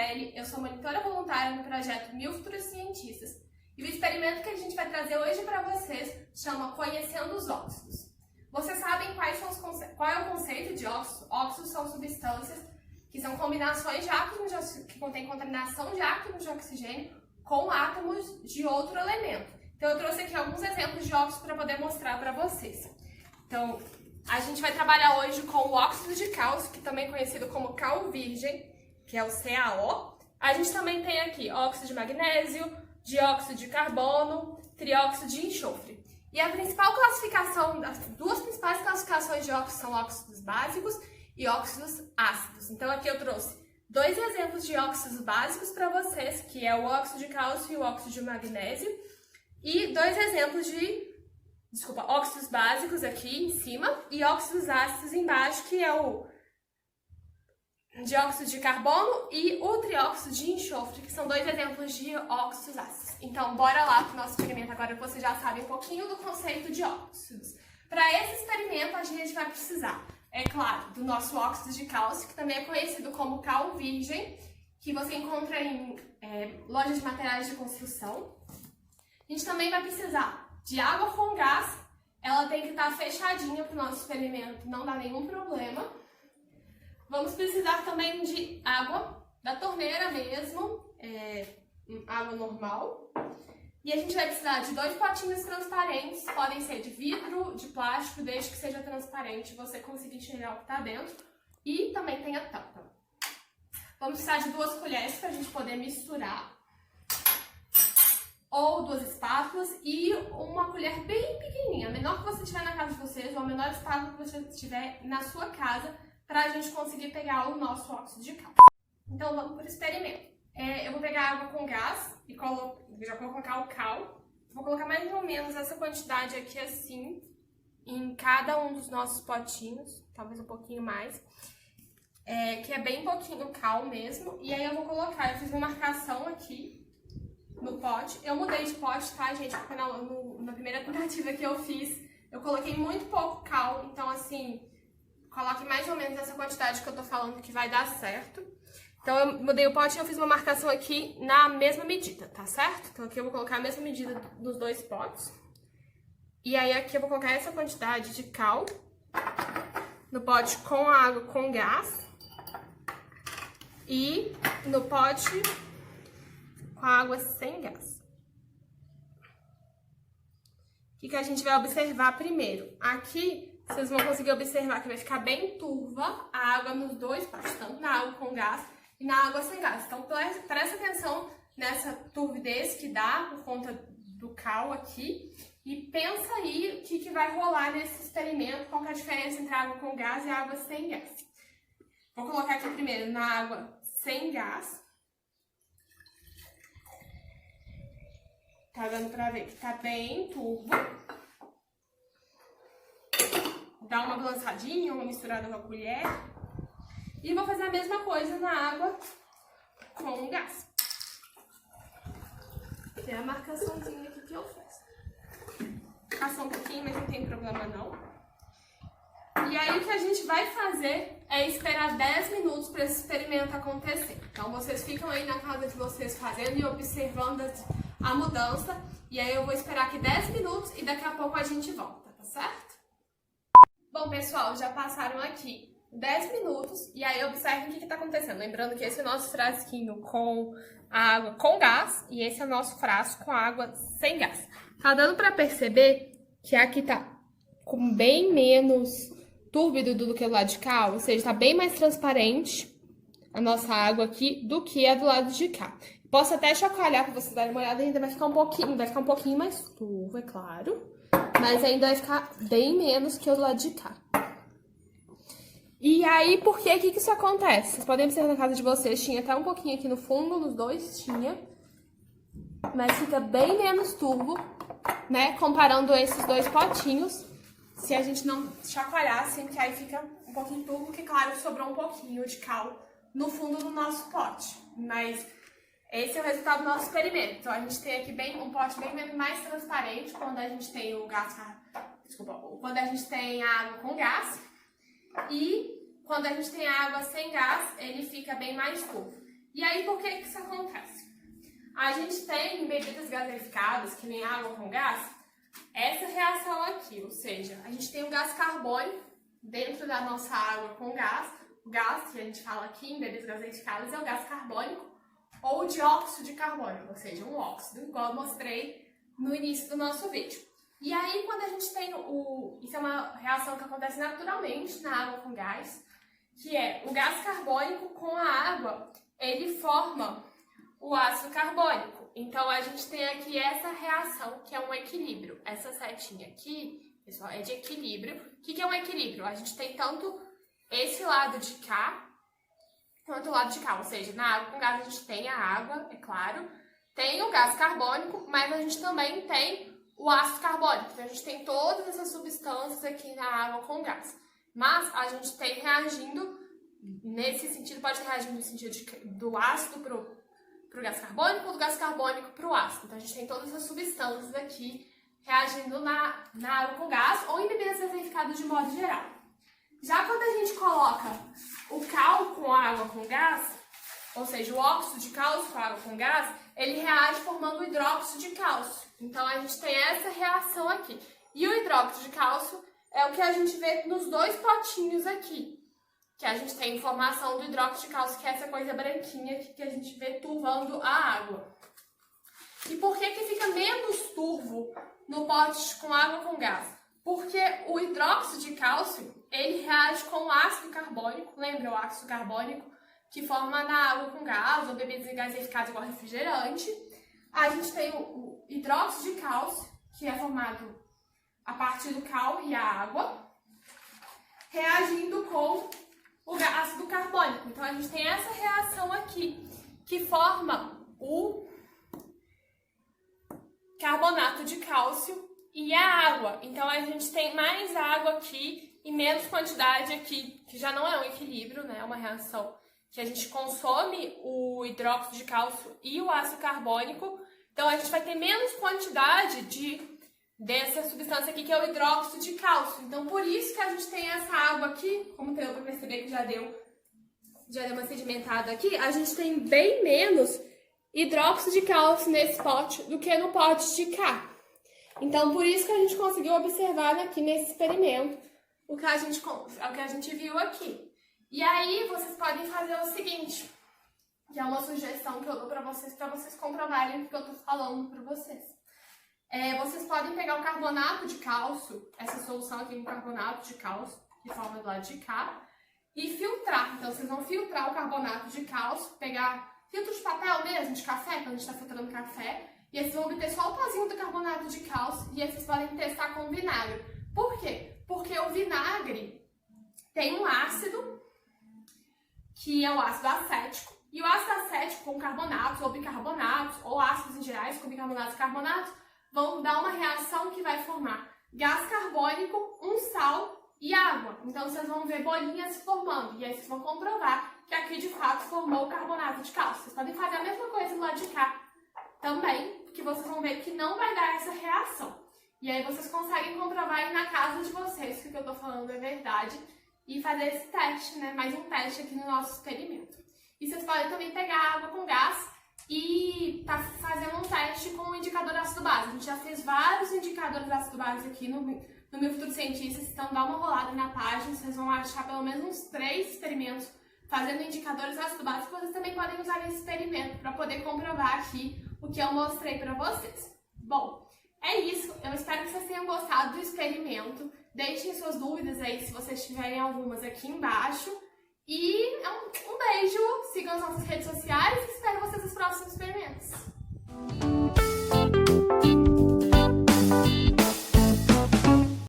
Rafaeli, eu sou monitora voluntária no projeto Mil Futuros Cientistas e o experimento que a gente vai trazer hoje para vocês chama Conhecendo os Óxidos. Vocês sabem qual é o conceito de óxido? Óxidos são substâncias que são combinações de átomos que contêm contaminação de átomos de oxigênio com átomos de outro elemento. Então eu trouxe aqui alguns exemplos de óxidos para poder mostrar para vocês. Então, a gente vai trabalhar hoje com o óxido de cálcio, que também é conhecido como cal virgem, que é o CaO. A gente também tem aqui óxido de magnésio, dióxido de carbono, trióxido de enxofre. E a principal classificação, as duas principais classificações de óxidos são óxidos básicos e óxidos ácidos. Então aqui eu trouxe dois exemplos de óxidos básicos para vocês, que é o óxido de cálcio e o óxido de magnésio. E dois exemplos de óxidos básicos aqui em cima e óxidos ácidos embaixo, que é o dióxido de carbono e o trióxido de enxofre, que são dois exemplos de óxidos ácidos. Então, bora lá para o nosso experimento agora que você já sabe um pouquinho do conceito de óxidos. Para esse experimento, a gente vai precisar, é claro, do nosso óxido de cálcio, que também é conhecido como cal virgem, que você encontra em lojas de materiais de construção. A gente também vai precisar de água com gás, ela tem que estar fechadinha para o nosso experimento, não dá nenhum problema. Vamos precisar também de água da torneira mesmo, água normal. E a gente vai precisar de dois potinhos transparentes, podem ser de vidro, de plástico, desde que seja transparente, você conseguir enxergar o que está dentro. E também tem a tampa. Vamos precisar de 2 colheres para a gente poder misturar, ou 2 espátulas e uma colher bem pequenininha, a menor que você tiver na casa de vocês, ou a menor espátula que você tiver na sua casa, para a gente conseguir pegar o nosso óxido de cálcio. Então vamos para o experimento. Eu vou pegar água com gás e já vou colocar o cal. Vou colocar mais ou menos essa quantidade aqui assim, em cada um dos nossos potinhos, talvez um pouquinho mais, que é bem pouquinho cal mesmo. E aí eu vou colocar, eu fiz uma marcação aqui no pote. Eu mudei de pote, tá, gente? Porque na primeira tentativa que eu fiz, eu coloquei muito pouco cal. Então, assim, coloque mais ou menos essa quantidade que eu tô falando que vai dar certo. Então, eu mudei o pote e eu fiz uma marcação aqui na mesma medida, tá certo? Então, aqui eu vou colocar a mesma medida dos 2 potes. E aí, aqui eu vou colocar essa quantidade de cal no pote com a água com gás. E no pote com a água sem gás. O que a gente vai observar primeiro? Aqui, vocês vão conseguir observar que vai ficar bem turva a água nos 2 potes, tanto na água com gás e na água sem gás. Então, presta atenção nessa turbidez que dá por conta do cal aqui e pensa aí o que vai rolar nesse experimento, qual que é a diferença entre a água com gás e a água sem gás. Vou colocar aqui primeiro na água sem gás. Tá dando pra ver que tá bem turvo. Dá uma balançadinha, uma misturada com a colher. E vou fazer a mesma coisa na água com gás. Tem a marcaçãozinha aqui que eu fiz. Passou um pouquinho, mas não tem problema não. E aí o que a gente vai fazer é esperar 10 minutos para esse experimento acontecer. Então vocês ficam aí na casa de vocês fazendo e observando a mudança. E aí eu vou esperar aqui 10 minutos e daqui a pouco a gente volta, tá certo? Bom, pessoal, já passaram aqui 10 minutos e aí observem o que está acontecendo. Lembrando que esse é o nosso frasquinho com a água com gás e esse é o nosso frasco com água sem gás. Tá dando para perceber que aqui tá com bem menos túrbido do que o lado de cá, ou seja, tá bem mais transparente a nossa água aqui do que a do lado de cá. Posso até chacoalhar para vocês darem uma olhada, ainda vai ficar um pouquinho mais turvo, é claro, mas ainda vai ficar bem menos que o do lado de cá. E aí, por que isso acontece? Vocês podem observar na casa de vocês, tinha até um pouquinho aqui no fundo, nos dois tinha, mas fica bem menos turvo, né, comparando esses 2 potinhos, se a gente não chacoalhar assim, que aí fica um pouquinho turvo, que claro, sobrou um pouquinho de cal no fundo do nosso pote, mas esse é o resultado do nosso experimento. Então, a gente tem aqui um pote bem mais transparente quando a gente tem o gás, quando a gente tem a água com gás. E quando a gente tem água sem gás, ele fica bem mais turvo. E aí, por que isso acontece? A gente tem em bebidas gaseificadas, que nem água com gás, essa reação aqui, ou seja, a gente tem o gás carbônico dentro da nossa água com gás. O gás que a gente fala aqui em bebidas gaseificadas é o gás carbônico ou dióxido de carbono, ou seja, um óxido, igual eu mostrei no início do nosso vídeo. E aí, quando a gente tem isso é uma reação que acontece naturalmente na água com gás, que é o gás carbônico com a água, ele forma o ácido carbônico. Então, a gente tem aqui essa reação, que é um equilíbrio. Essa setinha aqui, pessoal, é de equilíbrio. O que é um equilíbrio? A gente tem tanto esse lado de cá, quanto o lado de cá. Ou seja, na água com gás a gente tem a água, é claro, tem o gás carbônico, mas a gente também tem o ácido carbônico. Então, a gente tem todas essas substâncias aqui na água com gás. Mas a gente tem reagindo, nesse sentido, pode reagir no sentido do ácido pro gás carbônico ou do gás carbônico pro ácido. Então, a gente tem todas essas substâncias aqui reagindo na água com gás ou em bebidas gaseificadas de modo geral. Já quando a gente coloca o cal com a água com gás, ou seja, o óxido de cálcio com a água com gás, ele reage formando o hidróxido de cálcio. Então, a gente tem essa reação aqui. E o hidróxido de cálcio é o que a gente vê nos dois potinhos aqui. Que a gente tem formação do hidróxido de cálcio, que é essa coisa branquinha aqui que a gente vê turvando a água. E por que fica menos turvo no pote com água com gás? Porque o hidróxido de cálcio, ele reage com o ácido carbônico, lembra o ácido carbônico, que forma na água com gás ou bebidas gaseificadas igual refrigerante. A gente tem o hidróxido de cálcio, que é formado a partir do cal e a água, reagindo com o ácido carbônico. Então, a gente tem essa reação aqui, que forma o carbonato de cálcio e a água. Então, a gente tem mais água aqui e menos quantidade aqui, que já não é um equilíbrio, né? É uma reação que a gente consome o hidróxido de cálcio e o ácido carbônico. Então, a gente vai ter menos quantidade dessa substância aqui, que é o hidróxido de cálcio. Então, por isso que a gente tem essa água aqui, como deu para perceber que já deu uma sedimentada aqui, a gente tem bem menos hidróxido de cálcio nesse pote do que no pote de cá. Então, por isso que a gente conseguiu observar aqui nesse experimento o que a gente viu aqui. E aí, vocês podem fazer o seguinte, que é uma sugestão que eu dou para vocês comprovarem o que eu estou falando para vocês. Vocês podem pegar o carbonato de cálcio, essa solução aqui com carbonato de cálcio, que forma do lado de cá, e filtrar. Então, vocês vão filtrar o carbonato de cálcio, pegar filtro de papel mesmo, de café, quando a gente está filtrando café, e aí vocês vão obter só o pozinho do carbonato de cálcio, e aí vocês podem testar com vinagre. Por quê? Porque o vinagre tem um ácido, que é o ácido acético, e o ácido acético com carbonatos ou bicarbonatos, ou ácidos em gerais com bicarbonatos e carbonatos, vão dar uma reação que vai formar gás carbônico, um sal e água. Então, vocês vão ver bolinhas se formando. E aí, vocês vão comprovar que aqui, de fato, formou o carbonato de cálcio. Vocês podem fazer a mesma coisa do lado de cá também, que vocês vão ver que não vai dar essa reação. E aí, vocês conseguem comprovar aí na casa de vocês que o que eu estou falando é verdade e fazer esse teste, né? Mais um teste aqui no nosso experimento. E vocês podem também pegar água com gás e tá fazendo um teste com o indicador ácido-base. A gente já fez vários indicadores ácido-base aqui no Meu Futuro Cientistas, então dá uma rolada na página, vocês vão achar pelo menos uns 3 experimentos fazendo indicadores ácido-base que vocês também podem usar nesse experimento para poder comprovar aqui o que eu mostrei para vocês. Bom, é isso, eu espero que vocês tenham gostado do experimento. Deixem suas dúvidas aí, se vocês tiverem algumas, aqui embaixo. E um beijo, sigam as nossas redes sociais e espero vocês nos próximos experimentos.